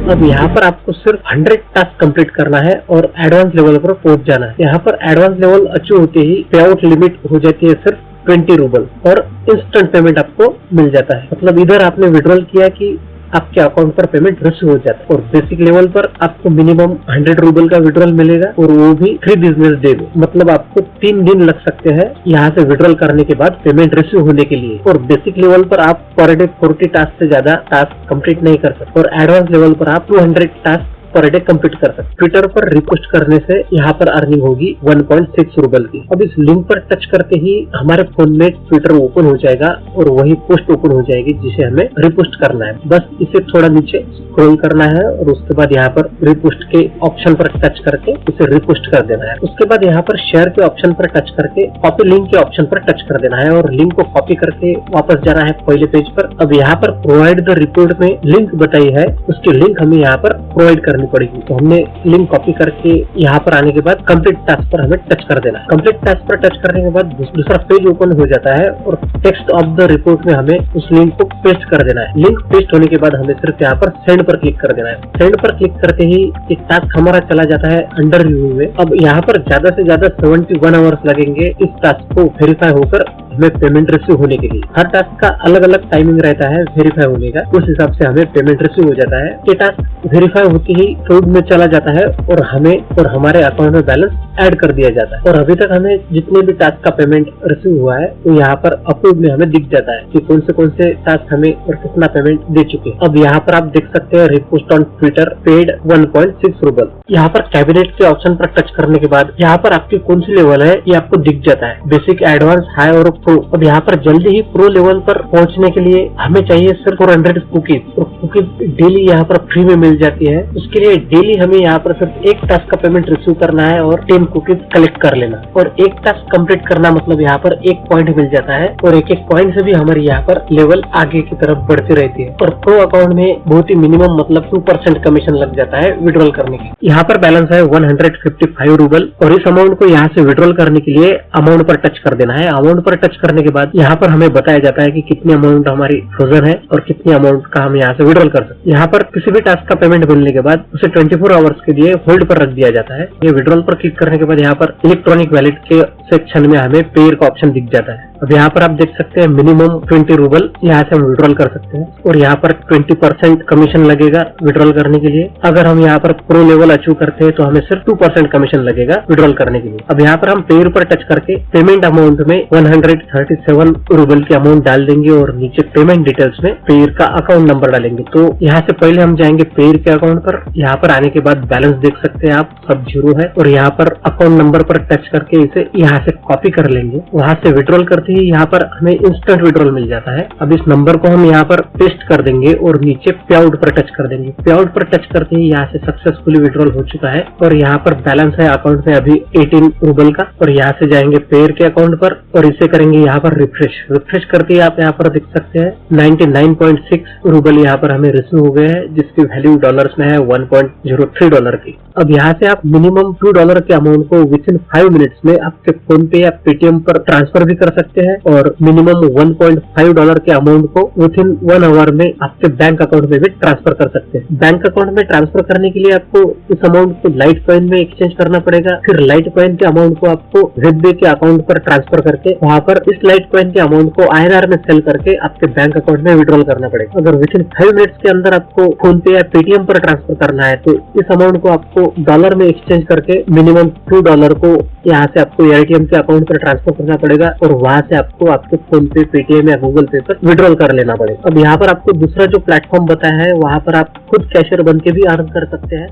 अब यहाँ पर आपको सिर्फ 100 टास्क कंप्लीट करना है और एडवांस लेवल पर पहुंच जाना है। यहाँ पर एडवांस लेवल अचीव होते ही पे आउट लिमिट हो जाती है सिर्फ 20 रूबल और इंस्टेंट पेमेंट आपको मिल जाता है। मतलब इधर आपने विड्रॉल किया कि आपके अकाउंट पर पेमेंट रिसीव हो जाता है। और बेसिक लेवल पर आपको मिनिमम 100 रूबल का विड्रॉल मिलेगा और वो भी 3 बिजनेस डे में। मतलब आपको 3 दिन लग सकते हैं यहाँ से विड्रॉल करने के बाद पेमेंट रिसीव होने के लिए। और बेसिक लेवल पर आप पर डे 40 टास्क से ज्यादा टास्क कंप्लीट नहीं कर सकते और एडवांस लेवल पर आप 200 टास्क पर डे कंप्लीट कर सकते। ट्विटर पर रिपोस्ट करने से यहाँ पर अर्निंग होगी 1.6 रूबल की। अब इस लिंक पर टच करते ही हमारे फोन में ट्विटर ओपन हो जाएगा और वही पोस्ट ओपन हो जाएगी जिसे हमें रिपोस्ट करना है। बस इसे थोड़ा नीचे स्क्रॉल करना है और उसके बाद यहाँ पर रिपोस्ट के ऑप्शन पर टच करके इसे रिपोस्ट कर देना है। उसके बाद यहाँ पर शेयर के ऑप्शन पर टच करके कॉपी लिंक के ऑप्शन पर टच कर देना है और लिंक को कॉपी करके वापस जाना है पहले पेज पर। अब यहाँ पर प्रोवाइड द रिपोर्ट में लिंक बताई है, उसकी लिंक हमें यहाँ पर प्रोवाइड करनी पड़ेगी। तो हमने लिंक कॉपी करके यहाँ पर आने के बाद कंप्लीट टास्क पर हमें टच कर देना है। कंप्लीट टास्क पर टच करने के बाद दूसरा पेज ओपन हो जाता है और टेक्स्ट ऑफ द रिपोर्ट में हमें उस लिंक को पेस्ट कर देना है। लिंक पेस्ट होने के बाद हमें सिर्फ यहाँ पर सेंड पर क्लिक कर देना है। सेंड पर क्लिक करते ही एक टास्क हमारा चला जाता है अंडर रिव्यू में। अब यहाँ पर ज्यादा से ज्यादा 71 आवर्स लगेंगे इस टास्क को वेरीफाई होकर हमें पेमेंट रिसीव होने के लिए। हर टास्क का अलग अलग टाइमिंग रहता है वेरीफाई होने का, उस हिसाब से हमें पेमेंट रिसीव हो जाता है। ये टास्क वेरीफाई होते ही फ्रॉड में चला जाता है और हमें और हमारे अकाउंट में बैलेंस ऐड कर दिया जाता है। और अभी तक हमें जितने भी टास्क का पेमेंट रिसीव हुआ है तो यहाँ पर अप्रूव में हमें दिख जाता है कि कौन से टास्क हमें और कितना पेमेंट दे चुके हैं। अब यहाँ पर आप देख सकते हैं repost on Twitter paid 1.6 rouble. यहाँ पर कैबिनेट के ऑप्शन पर टच करने के बाद यहाँ पर आपकी कौन सी लेवल है ये आपको दिख जाता है, बेसिक, एडवांस, हाई और प्रो। अब यहाँ पर जल्दी ही प्रो लेवल पर पहुँचने के लिए हमें चाहिए सिर्फ 400 कुकीज और कुकीज डेली यहाँ पर फ्री में मिल जाती है। उसके लिए डेली हमें यहाँ पर सिर्फ एक टास्क का पेमेंट रिसीव करना है और 10 कुकीज कलेक्ट कर लेना और एक टास्क कंप्लीट करना, मतलब यहाँ पर एक पॉइंट मिल जाता है और एक पॉइंट से भी हमारी यहाँ पर लेवल आगे की तरफ बढ़ती रहती है। और प्रो अकाउंट में बहुत ही मिनिमम मतलब 2% कमीशन लग जाता है विड्रॉल करने की। यहाँ पर बैलेंस है 155 रूबल और इस अमाउंट को यहाँ से विड्रॉल करने के लिए अमाउंट पर टच कर देना है। अमाउंट पर टच करने के बाद यहाँ पर हमें बताया जाता है कि कितनी अमाउंट हमारी फ्रोजन है और कितनी अमाउंट का हम यहाँ से विड्रॉल कर सकते हैं। यहाँ पर किसी भी टास्क का पेमेंट मिलने के बाद उसे 24 आवर्स के लिए होल्ड पर रख दिया जाता है। ये विड्रॉल पर क्लिक करने के बाद यहाँ पर इलेक्ट्रॉनिक वैलेट के सेक्शन में हमें पेयर का ऑप्शन दिख जाता है। अब यहाँ पर आप देख सकते हैं मिनिमम 20 रूबल यहाँ से हम विड्रॉल कर सकते हैं और यहाँ पर 20% कमीशन लगेगा विड्रॉल करने के लिए। अगर हम यहाँ पर प्रो लेवल अचीव करते हैं तो हमें सिर्फ 2% कमीशन लगेगा विड्रॉल करने के लिए। अब यहाँ पर हम पेयर पर टच करके पेमेंट अमाउंट में 137 रूबल की अमाउंट डाल देंगे और नीचे पेमेंट डिटेल्स में पेयर का अकाउंट नंबर डालेंगे। तो यहाँ से पहले हम जाएंगे पेयर के अकाउंट पर। यहाँ पर आने के बाद बैलेंस देख सकते हैं आप, सब 0 है और यहाँ पर अकाउंट नंबर पर टच करके इसे यहाँ से कॉपी कर लेंगे। वहाँ से विड्रॉल करते ही यहाँ पर हमें इंस्टेंट विड्रॉल मिल जाता है। अब इस नंबर को हम यहाँ पर पेस्ट कर देंगे और नीचे पे आउट पर टच कर देंगे। पे आउट पर टच करते ही यहाँ से सक्सेसफुली विड्रॉल हो चुका है और यहाँ पर बैलेंस है अकाउंट में अभी 18 रूबल का। और यहाँ से जाएंगे पेयर के अकाउंट पर और इसे करेंगे यहाँ पर रिफ्रेश करके आप यहाँ पर देख सकते हैं 99.6 रूबल यहाँ पर हमें रिसीव हो गए हैं, जिसकी वैल्यू डॉलर्स में है 1.03 डॉलर की। अब यहाँ से आप मिनिमम $2 के अमाउंट को विथिन 5 मिनट्स में आपके फोन पे या पेटीएम पर ट्रांसफर भी कर सकते हैं और मिनिमम $1.5 के अमाउंट को विथिन 1 आवर में आपके बैंक अकाउंट में भी ट्रांसफर कर सकते हैं। बैंक अकाउंट में ट्रांसफर करने के लिए आपको इस अमाउंट को लाइट कॉइन में एक्सचेंज करना पड़ेगा। फिर लाइट कॉइन के अमाउंट को आपको ZB के अकाउंट पर ट्रांसफर करके वहाँ पर इस लाइट कॉइन के अमाउंट को INR में सेल करके आपके बैंक अकाउंट में विड्रॉल करना पड़ेगा। अगर विथिन 5 मिनट्स के अंदर आपको फोन पे या पेटीएम पर ट्रांसफर करना है तो इस अमाउंट को आपको डॉलर में एक्सचेंज करके मिनिमम $2 को यहाँ से आपको ATM के अकाउंट पर ट्रांसफर करना पड़ेगा और वहाँ से आपको आपके फोन पे, पेटीएम या गूगल पे पर विड्रॉल कर लेना पड़ेगा। अब यहाँ पर आपको दूसरा जो प्लेटफॉर्म बताया है वहाँ पर आप खुद कैशियर बन के भी अर्न कर सकते हैं।